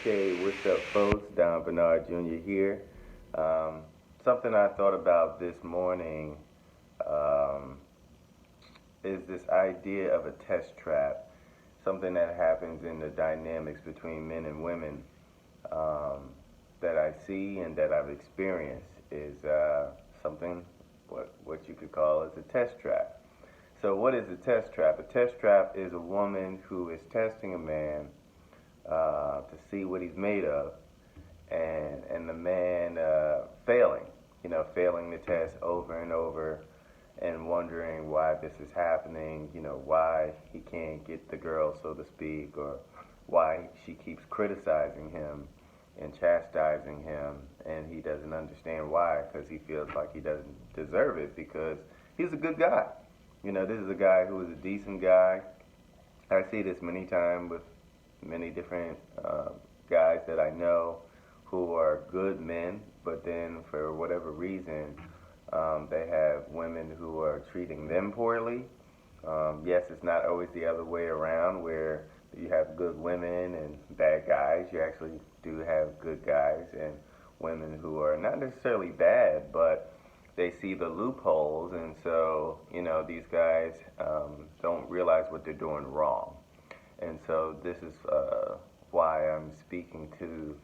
Okay, what's up, folks? Don Bernard Jr. here. Um, Something I thought about this morning um, is this idea of a test trap, something that happens in the dynamics between men and women um, that I see and that I've experienced is something what you could call as a test trap. So, what is a test trap? A test trap is a woman who is testing a man to see what he's made of, and the man failing, failing the test over and over, and wondering why this is happening, why he can't get the girl, so to speak, or why she keeps criticizing him and chastising him, and he doesn't understand why, because he feels like he doesn't deserve it because he's a good guy. This is a guy who is a decent guy. I see this many times with many different guys that I know who are good men, but then for whatever reason, they have women who are treating them poorly. Yes, it's not always the other way around where you have good women and bad guys. You actually do have good guys and women who are not necessarily bad, but they see the loopholes, and so these guys don't realize what they're doing wrong. And so this is why I'm speaking to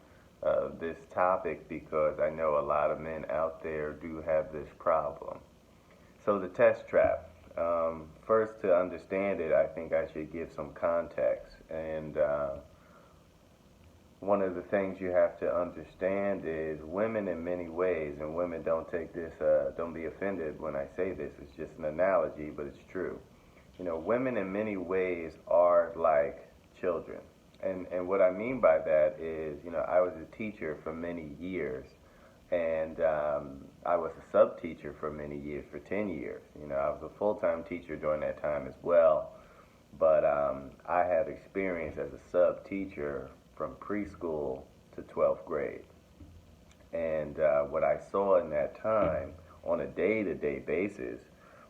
this topic, because I know a lot of men out there do have this problem. So the test trap. First, to understand it, I think I should give some context. And one of the things you have to understand is women in many ways, and women don't take this, don't be offended when I say this, it's just an analogy, but it's true. Women in many ways are like children. And what I mean by that is, I was a teacher for many years, and I was a sub teacher for many years, for 10 years. I was a full time teacher during that time as well, but I have experience as a sub teacher from preschool to 12th grade. And what I saw in that time on a day to day basis,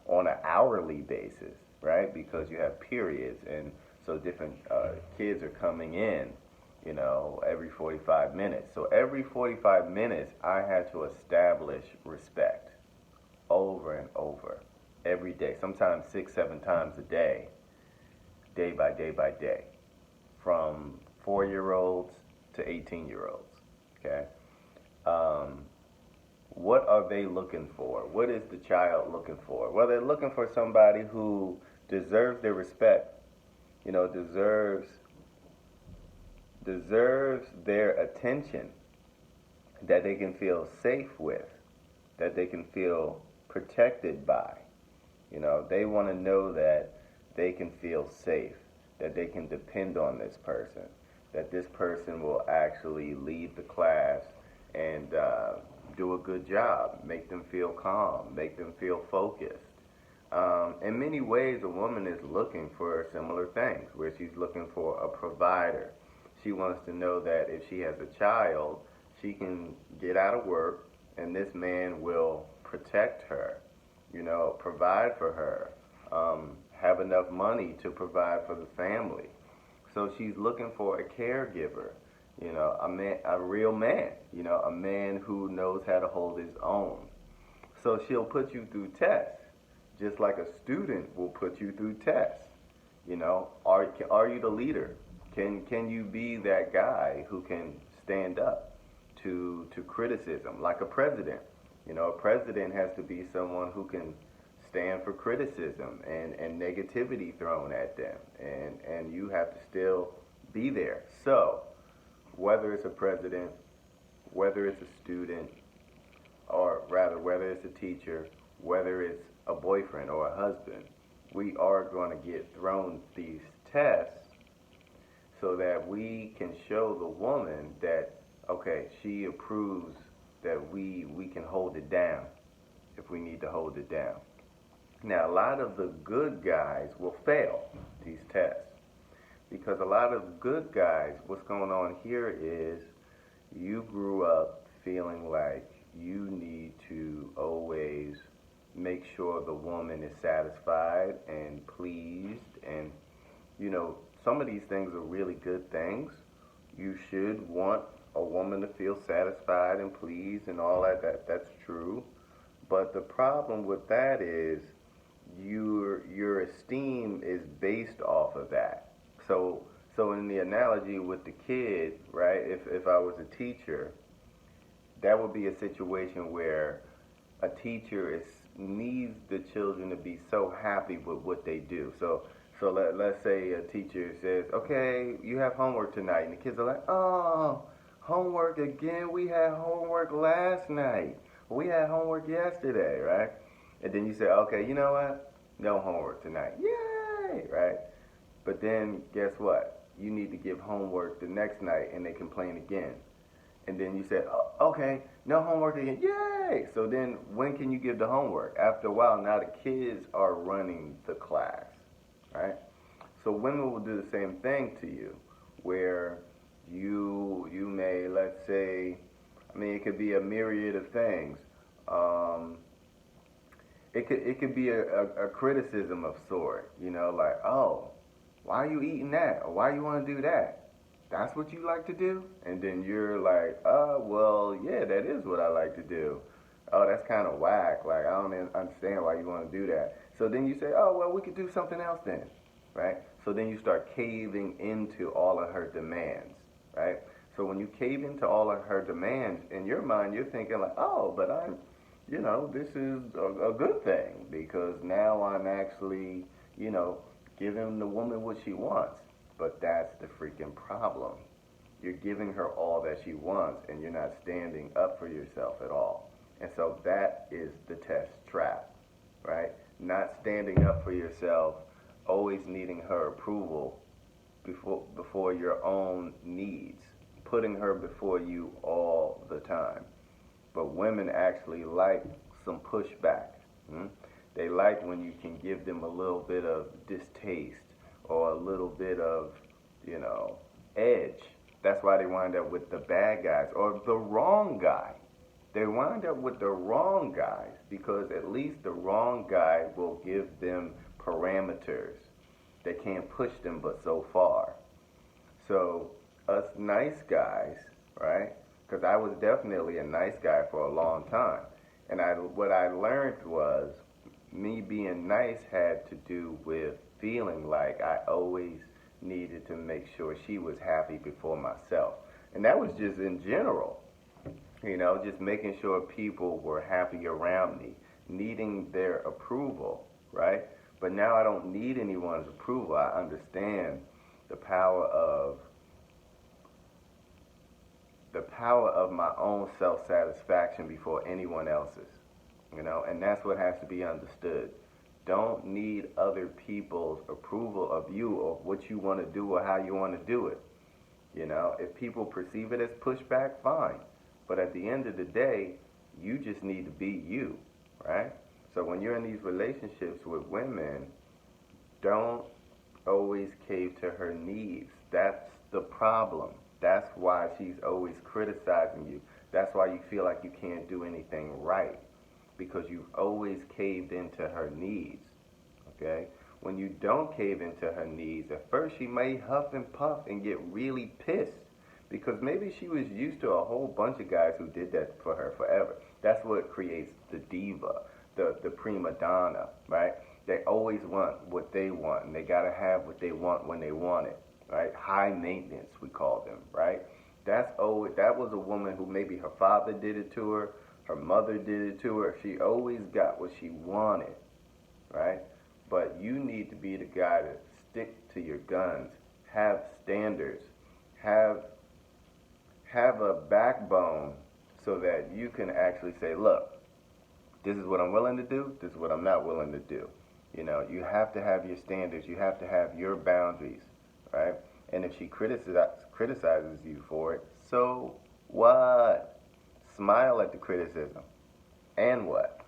on an hourly basis, right? Because you have periods, and so different kids are coming in, every 45 minutes. So every 45 minutes, I had to establish respect over and over, every day, sometimes 6, 7 times a day by day by day, from 4-year-olds to 18-year-olds. Okay. Um, what are they looking for? What is the child looking for? Well, they're looking for somebody who deserves their respect, deserves their attention, that they can feel safe with, that they can feel protected by. They want to know that they can feel safe, that they can depend on this person, that this person will actually lead the class and do a good job, make them feel calm, make them feel focused. In many ways, a woman is looking for similar things, where she's looking for a provider. She wants to know that if she has a child, she can get out of work and this man will protect her, provide for her, have enough money to provide for the family. So she's looking for a caregiver, a man, a real man, a man who knows how to hold his own. So she'll put you through tests, just like a student will put you through tests. Are you the leader? Can you be that guy who can stand up to criticism, like a president? A president has to be someone who can stand for criticism and negativity thrown at them, and you have to still be there. So whether it's a president, whether it's a student, or rather whether it's a teacher, whether it's a boyfriend or a husband, we are going to get thrown these tests so that we can show the woman that, okay, she approves that we can hold it down if we need to hold it down. Now, a lot of the good guys will fail these tests, because a lot of good guys, what's going on here is you grew up feeling like you need to always make sure the woman is satisfied and pleased, and some of these things are really good things. You should want a woman to feel satisfied and pleased and all that. That's true. But the problem with that is your esteem is based off of that. So in the analogy with the kid, right? If I was a teacher, that would be a situation where a teacher needs the children to be so happy with what they do. Let's say a teacher says, "Okay, you have homework tonight," and the kids are like, "Oh, homework again? We had homework last night. We had homework yesterday, right?" And then you say, "Okay, you know what? No homework tonight. Yay!" Right? But then guess what? You need to give homework the next night, and they complain again. And then you say, "Oh, okay, no homework again. Yay!" So then when can you give the homework? After a while, now the kids are running the class, right? So women will do the same thing to you, where you may, let's say, I mean, it could be a myriad of things. Um, it could be a criticism of sort, like, "Oh, why are you eating that? Or why you want to do that? That's what you like to do?" And then you're like, well, yeah, that is what I like to do." "Oh, that's kind of whack. Like, I don't understand why you want to do that." So then you say, "Oh, well, we could do something else then," right? So then you start caving into all of her demands, right? So when you cave into all of her demands, in your mind, you're thinking like, "Oh, but this is a good thing because now I'm actually, giving the woman what she wants." But that's the freaking problem. You're giving her all that she wants, and you're not standing up for yourself at all. And so that is the test trap, right? Not standing up for yourself, always needing her approval before your own needs, putting her before you all the time. But women actually like some pushback. Hmm? They like when you can give them a little bit of distaste or a little bit of, you know, edge. That's why they wind up with the bad guys or the wrong guy. They wind up with the wrong guys because at least the wrong guy will give them parameters. They can't push them but so far. So us nice guys, right? Because I was definitely a nice guy for a long time. And what I learned was me being nice had to do with feeling like I always needed to make sure she was happy before myself. And that was just in general, just making sure people were happy around me, needing their approval, right? But now I don't need anyone's approval. I understand the power of my own self-satisfaction before anyone else's, and that's what has to be understood. Don't need other people's approval of you or what you want to do or how you want to do it. If people perceive it as pushback, fine. But at the end of the day, you just need to be you, right? So when you're in these relationships with women, don't always cave to her needs. That's the problem. That's why she's always criticizing you. That's why you feel like you can't do anything right, because you've always caved into her needs, okay? When you don't cave into her needs, at first she may huff and puff and get really pissed because maybe she was used to a whole bunch of guys who did that for her forever. That's what creates the diva, the prima donna, right? They always want what they want, and they gotta have what they want when they want it, right? High maintenance, we call them, right? That was a woman who maybe her father did it to her, her mother did it to her. She always got what she wanted, right? But you need to be the guy to stick to your guns, have standards, have a backbone so that you can actually say, look, this is what I'm willing to do, this is what I'm not willing to do. You have to have your standards, you have to have your boundaries, right? And if she criticizes you for it, so what? Smile at the criticism. And what?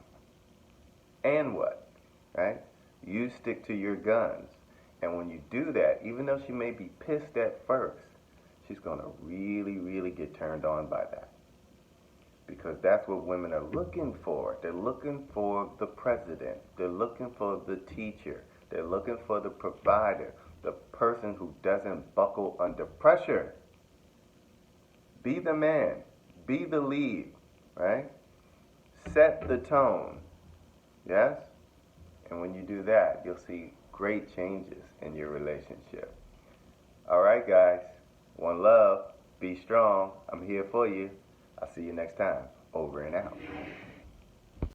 And what? Right? You stick to your guns. And when you do that, even though she may be pissed at first, she's going to really, really get turned on by that. Because that's what women are looking for. They're looking for the president. They're looking for the teacher. They're looking for the provider, the person who doesn't buckle under pressure. Be the man. Be the lead, right? Set the tone, yes? And when you do that, you'll see great changes in your relationship. All right, guys. One love. Be strong. I'm here for you. I'll see you next time. Over and out.